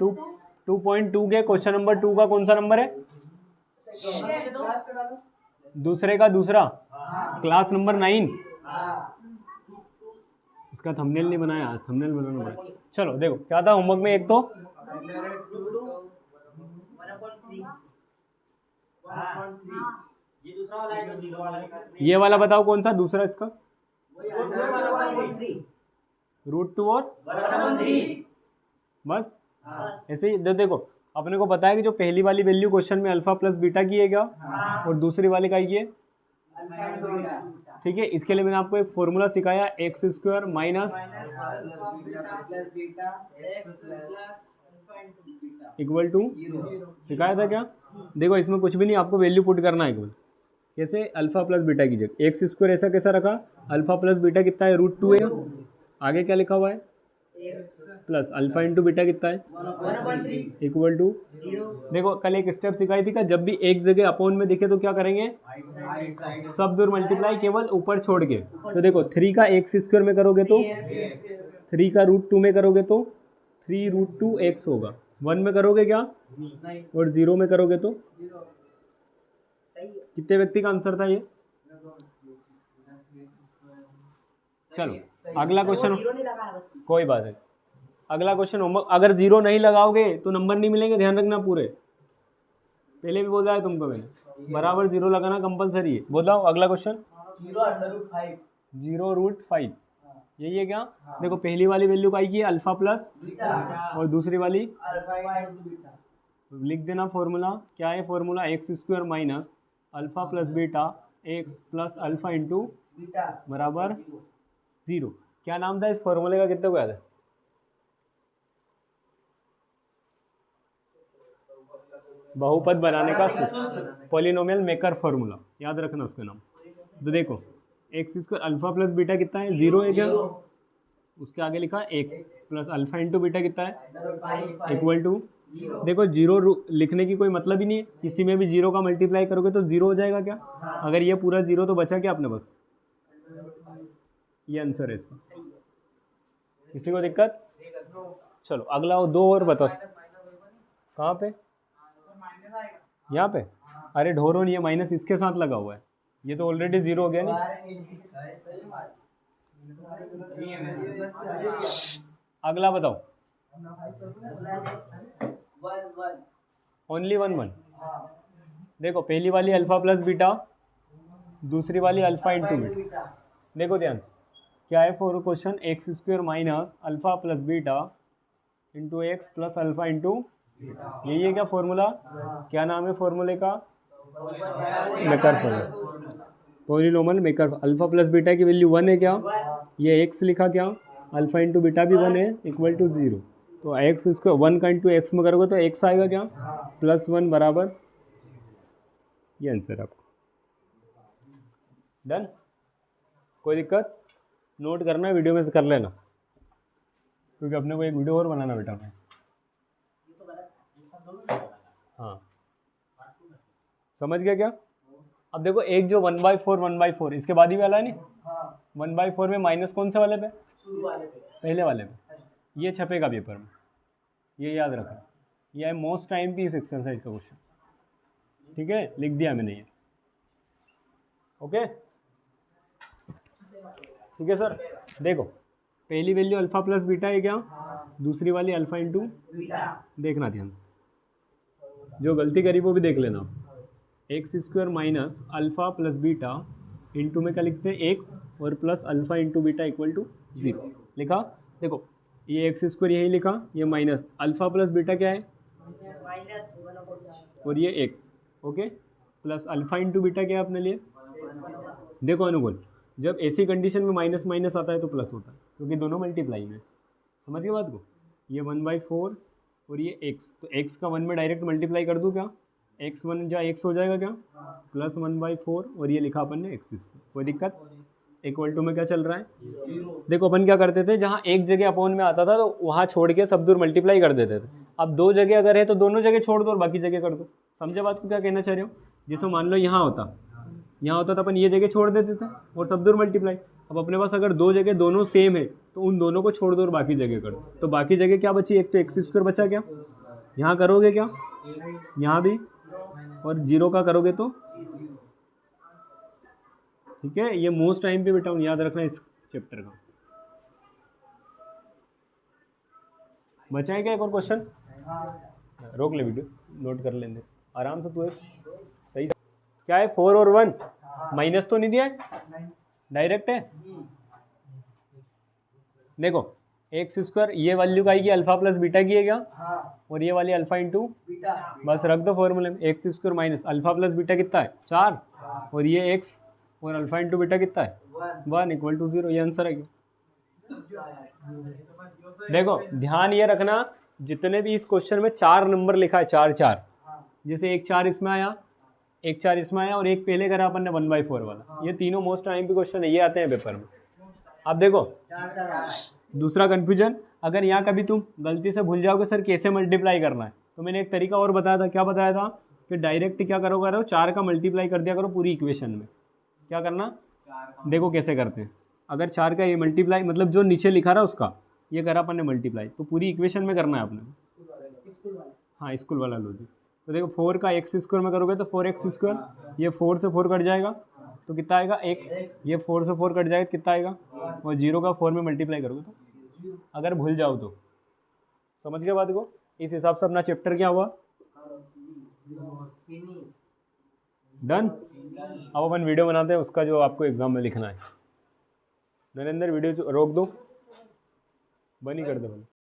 2.2 के question number 2 का कौन सा नंबर है? दूसरे का दूसरा, क्लास नंबर 9। इसका थंबनेल नहीं बनाया, आज थंबनेल बनाना पड़ेगा। चलो देखो क्या था होमवर्क में। एक तो ये वाला बताओ कौन सा दूसरा इसका? √2 और बस ऐसे ही। देखो अपने को पता है कि जो पहली वाली वैल्यू क्वेश्चन में अल्फा प्लस बीटा की है क्या, और दूसरी वाली का ये, ठीक है। इसके लिए मैंने आपको एक फॉर्मूला सिखाया, x² माइनस इक्वल टू, सिखाया था क्या? देखो इसमें कुछ भी नहीं, आपको वैल्यू पुट करना है केवल। कैसे? अल्फा प्लस बीटा की जगह x² ऐसा कैसा रखा? अल्फा प्लस बीटा कितना है? √2 है। आगे क्या लिखा हुआ है? प्लस अल्फा इंटू बीटा कितना है? Equal to. देखो कल एक स्टेप सिखाई थी का, जब भी एक जगह अपॉन में दिखे तो क्या करेंगे? सब दूर मल्टीप्लाई केवल ऊपर छोड़ के। तो देखो 3 का x² में करोगे तो 3 का √2 में करोगे तो 3√2x होगा। 1 में करोगे क्या? और 0 में करोगे तो कितने व्यक्ति का आंसर था ये? चलो अगला क्वेश्चन, कोई बात नहीं। अगला क्वेश्चन होमवर्क, अगर 0 नहीं लगाओगे तो नंबर नहीं मिलेंगे, ध्यान रखना पूरे। पहले भी बोला है तुमको मैंने, बराबर 0 लगाना कंपलसरी है। बताओ अगला क्वेश्चन। 0√5 यही है क्या? देखो पहली वाली वैल्यू का की है अल्फा प्लस और दूसरी वाली लिख देना फॉर्मूला। क्या है formula? x² minus alpha plus beta x plus alpha into बराबर 0। क्या नाम था इस फॉर्मूले का? कितने को याद है? बहुपद बनाने का सूत्र, पॉलिनोमियल मेकर फॉर्मूला, याद रखना उसका नाम। तो देखो x² अल्फा प्लस बीटा कितना है? 0 है क्या? उसके आगे लिखा x plus alpha into beta कितना है? Equal to. देखो 0 लिखने की कोई मतलब ही नहीं है, किसी में भी 0 का मल्टीप्लाई करोगे तो 0 हो जाएगा क्या? अगर ये पूरा 0 तो बचा क्या अपने पास? ये आंसर है इसका। किसी को दिक्कत? चलो अगला वो 2 और बताओ। कहाँ पे? यहाँ पे? अरे ढोरो नहीं, ये माइनस इसके साथ लगा हुआ है, ये तो ऑलरेडी 0 हो गया नहीं। अगला बताओ। ओनली 1 देखो पहली वाली अल्फा प्लस बीटा, दूसरी वाली अल्फा इंटू बीटा। देखो ध्यान से क्या है for question, x² minus alpha plus beta into x plus alpha into, यही है क्या फॉर्मूला? क्या नाम है फॉर्मूले का? Maker formula, polynomial maker. Alpha plus beta की वैल्यू 1 है क्या? ये x लिखा क्या? अल्फा इंटू बीटा भी 1 है, इक्वल टू 0। तो x इसको 1 का इंटू एक्स में करोगे तो x आएगा क्या? +1 बराबर, ये आंसर आपको। डन? कोई दिक्कत? नोट करना है, वीडियो में से कर लेना, क्योंकि अपने को एक वीडियो और बनाना बेटा है। हाँ समझ गया क्या? अब देखो एक जो 1/4 इसके बाद ही वाला है नहीं, 1/4 में माइनस कौन से वाले पे? पहले वाले पे। ये छपेगा पेपर में, ये याद रखना। ये है मोस्ट टाइम की इस एक्सरसाइज का क्वेश्चन, ठीक है? लिख दिया मैंने ये, ओके ठीक है सर। देखो पहली वैल्यू अल्फा प्लस बीटा है क्या? दूसरी वाली अल्फा इंटू, देखना ध्यान से, जो गलती करी वो भी देख लेना। x² minus alpha plus beta into में क्या लिखते हैं? x और plus alpha into beta equal to 0 लिखा। देखो ये x² यही लिखा, ये माइनस अल्फा प्लस बीटा क्या है? और ये x, okay, plus alpha into beta क्या है अपने लिए? देखो अनुकूल, जब ऐसी कंडीशन में माइनस माइनस आता है तो प्लस होता है, क्योंकि दोनों मल्टीप्लाई में। समझ गए बात को? ये 1/4 और ये x, तो x का 1 में डायरेक्ट मल्टीप्लाई कर दूँ क्या? x1 जा x हो जाएगा क्या? प्लस 1/4 और ये लिखा अपन ने x²। कोई दिक्कत? इक्वल टू में क्या चल रहा है? देखो अपन क्या करते थे, जहाँ एक जगह अपॉन में आता था तो वहाँ छोड़ के सब दूर मल्टीप्लाई कर देते थे। अब 2 जगह अगर है तो दोनों जगह छोड़ दो और बाकी जगह कर दो। समझे बात को क्या कहना चाह रहे हो? जैसे मान लो यहाँ होता तो अपन ये जगह छोड़ देते थे और सब दूर मल्टीप्लाई, अब अपने पास अगर दो जगह दोनों सेम है तो उन दोनों को छोड़ दो और बाकी जगह करो। तो बाकी जगह क्या बची, एक तो एक्स स्क्वायर बचा, क्या यहाँ करोगे क्या, यहाँ भी, और 0 का करोगे तो ठीक है। ये मोस्ट टाइम पे बेटा याद रखना इस चैप्टर का। बचा है क्या एक और क्वेश्चन? रोक ले वीडियो, नोट कर लेंगे आराम से। तू एक सही क्या है 4 और 1 माइनस तो नहीं दिया है, डायरेक्ट है। देखो एक्स स्क्वायर ये वैल्यू का आएगी अल्फा प्लस बीटा की है क्या, और ये वाली अल्फा इंटू बस रख दो फॉर्मूले में। X square minus alpha plus beta कितना है 4, और ये एक्स और अल्फा इंटू बीटा कितना है 1 इक्वल टू 0। ये आंसर है क्या? देखो ध्यान ये रखना, जितने भी इस क्वेश्चन में 4 नंबर लिखा है 4 4, जैसे एक 4 इसमें आया, एक 4 इसमें आया, और एक पहले करा अपन ने 1/4 वाला, ये तीनों मोस्ट टाइम पे क्वेश्चन है, ये आते हैं पेपर में। अब देखो दूसरा कंफ्यूजन, अगर यहाँ कभी तुम गलती से भूल जाओगे सर कैसे मल्टीप्लाई करना है, तो मैंने एक तरीका और बताया था। क्या बताया था कि डायरेक्ट क्या करो 4 का मल्टीप्लाई कर दिया करो पूरी इक्वेशन में। क्या करना, देखो कैसे करते हैं। अगर 4 का ये मल्टीप्लाई मतलब जो नीचे लिखा रहा उसका ये करा अपन ने मल्टीप्लाई, तो पूरी इक्वेशन में करना है आपने। हाँ स्कूल वाला लॉजिक। तो देखो 4 का एक्स स्क्वायर में करोगे तो 4x स्क्वायर, ये 4 से 4 कट जाएगा तो कितना आएगा x, ये 4 से 4 कट जाएगा कितना आएगा, और 0 का 4 में मल्टीप्लाई करोगे तो अगर भूल जाओ तो। समझ गए बात को? इस हिसाब से अपना चैप्टर क्या हुआ, डन। अब अपन वीडियो बनाते हैं उसका जो आपको एग्जाम में लिखना है। नरेंद्र वीडियो रोक दो, बंद ही कर दो।